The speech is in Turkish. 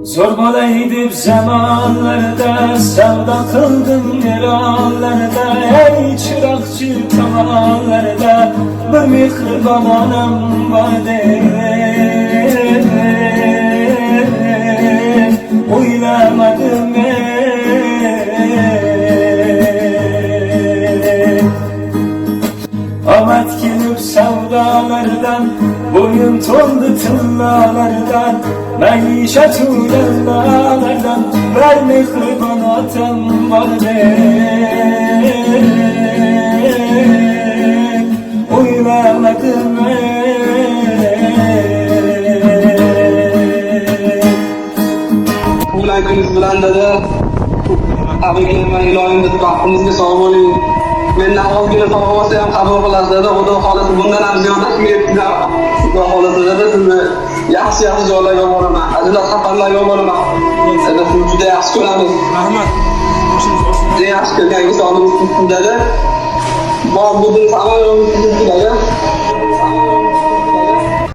Zorbalaydıp zamanlarda, sevda kıldım yaranlarda, ey çırakçı tavanlarda, bir mihriban anam vardı. Uylamadım Amat gelip sevdalardan, boyun tondu tıllalardan, maişet uyanlardan, ver mihriban atam vardı. Uylamadım Ulankunuz bilan dedi. Tabriklayman, ilohim baxtimizga sog' bo'ling. Mendan ozgina sovg'a bo'lsa ham qabul qilasiz dedi. Xudo xolasa bundan ham ziyodasiga yetgan. Xudo xolasa dedi, sizni yaxshi joylarga boraman. Aziz xabarlarga boraman. Sizni juda yaxshi ko'ramiz. Rahmat. Juda yaxshi ko'rgan insonimiz dedi. Bu bugun samolyotimiz